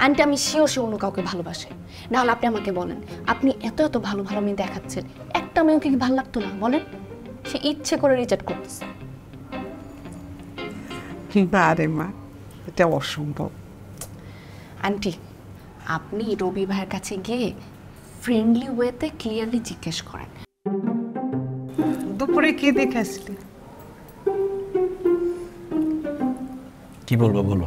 Aunty আমি sure সে অন্য কাউকে ভালোবাসে। নাহলে আপনি আমাকে বলেন, আপনি এত এত ভালো ভালো মেয়ে দেখাচ্ছেন, একটা মেয়েকে কি ভালো লাগতো না বলেন? সে ইচ্ছে করে রিজেক্ট করতেছে। না রে মা, এটা অসম্ভব। আন্টি আপনি রবি ভাইয়ের কাছে গিয়ে ফ্রেন্ডলি ওয়েতে ক্লিয়ারলি জিজ্ঞেস করেন। দুপুরে কে দেখে আসলি? কি বলবো বলো?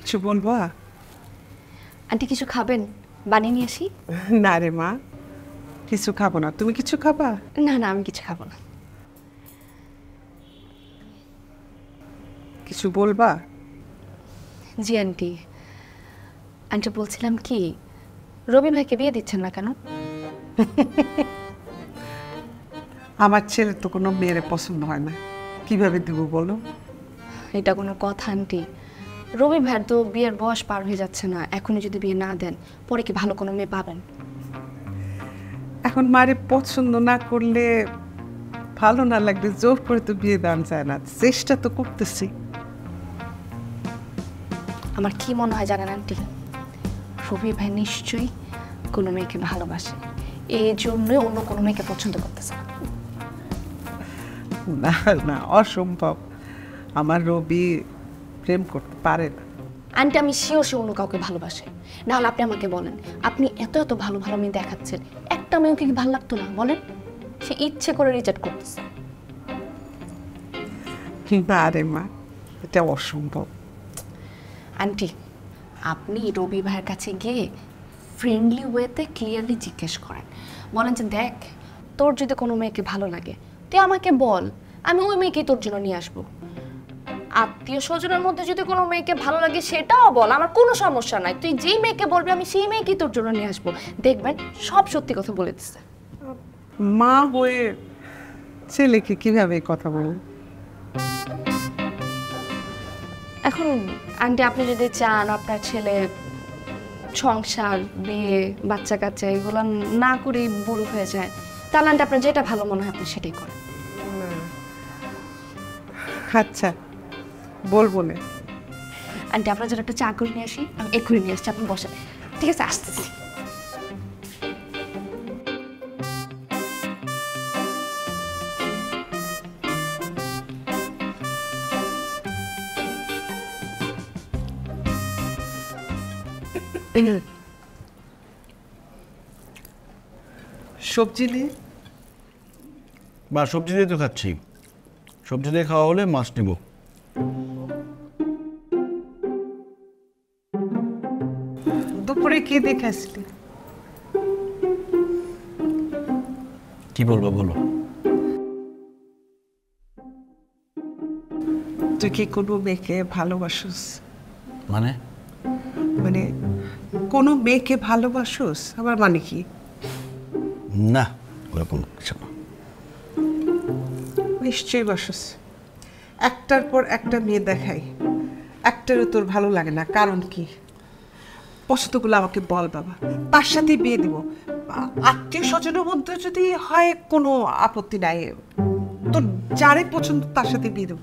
কিছু বলবা? আন্টি কিছু খাবেন? বানিয়ে নিয়ে আসি? না রে মা, কিছু খাবো না। তুমি কিছু খাবা? না না আমি কিছু খাবো না। কিছু বলবা? জি আন্টি, আন্টি বলছিলাম কি, রবি ভাইকে বিয়ে দিচ্ছেন না কেন? আমার ছেলের তো কোনো মেয়ের পছন্দ হয় না, কিভাবে দিব বলো? এটা কোনো কথা আন্টি? রবি ভাইয়ের তো বিয়ের বয়স পার হয়ে যাচ্ছে না, এখনই যদি বিয়ে না দেন পরে কি ভালো কোনো মেয়ে পাবেন? এখন মারে পছন্দ না করলে, ভালো না লাগলে জোর করে তো বিয়ে দেওয়া যায় না। চেষ্টা তো করতেছি। আমার কি মনে হয় জানেন আন্টি, রবি ভাই নিশ্চয়ই কোনো মেয়েকে ভালোবাসে, এই জন্যই অন্য কোনো মেয়েকে পছন্দ করতেছে না। না না, অসম্ভব। আমার রবি প্রেম করতে পারে না। আন্টি আমি শিওর সে অন্য কাউকে ভালোবাসে। নাহলে আপনি আমাকে বলেন, আপনি এত এত ভালো ভালো মেয়ে দেখাচ্ছেন, একটা মেয়েকে কি ভালো লাগতো না বলেন? সে ইচ্ছে করে রিজেক্ট করতেছে। না রে মা, এটা অসম্ভব। আন্টি আপনি রবি ভাইয়ের কাছে গিয়ে ফ্রেন্ডলি ওয়েতে ক্লিয়ারলি জিজ্ঞেস করেন, বলেন যে দেখ তোর যদি কোনো মেয়েকে ভালো লাগে তুই আমাকে বল, আমি ওই মেয়েকেই তোর জন্য নিয়ে আসবো। আত্মীয় স্বজনের মধ্যে যদি কোনো মেয়েকে ভালো লাগে সেটাও বল, আমার কোনো সমস্যা নাই, তুই যেই মেয়েকে বলবি আমি সেই মেয়েকেই তোর জন্য নিয়ে আসবো। দেখবেন সব সত্যি কথা বলে দিচ্ছে। মা হয়ে ছেলেকে কিভাবে কথা বলবো? এখন আন্টি আপনি যদি চান আপনার ছেলে সংসার বিয়ে বাচ্চা কাচ্চা এগুলো না করেই বুড়ো হয়ে যায়, তাহলে আন্টি আপনার যেটা ভালো মনে হয় আপনি সেটাই করেন। আচ্ছা বলবো না। আন্টি আপনার জন্য একটা চা করে নিয়ে আসি, আমি এক্ষুনি নিয়ে আসছি, আপনি বসেন। ঠিক আছে আসতেছি। সবজি নেই? বা সবজি দিয়ে তো খাচ্ছি, সবজি দিয়ে খাওয়া হলে মাছ নেব। দুপুরে কে দেখে আসলি? কি বলবো বলো? তুই কি কোনো মেয়েকে ভালোবাসোস? মানে মানে কোনো মেয়েকে ভালোবাসোস আবার মানে কি? না, ওরকম কিছু না। নিশ্চয়ই বাসোস। একটার পর একটা মেয়ে দেখাই, একটারও তোর ভালো লাগে না, কারণ কি? পছন্দগুলো আমাকে বল বাবা, তার সাথে বিয়ে দিব। আত্মীয় স্বজনের মধ্যে যদি হয় কোনো আপত্তি নাই, তোর যারে পছন্দ তার সাথে বিয়ে দেবো,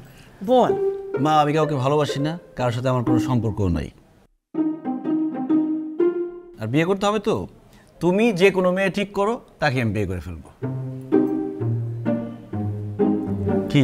বল। মা আমি কাউকে ভালোবাসি না, কারোর সাথে আমার কোনো সম্পর্কও নাই। আর বিয়ে করতে হবে তো, তুমি যে কোনো মেয়ে ঠিক করো তাকে আমি বিয়ে করে ফেলবো। কি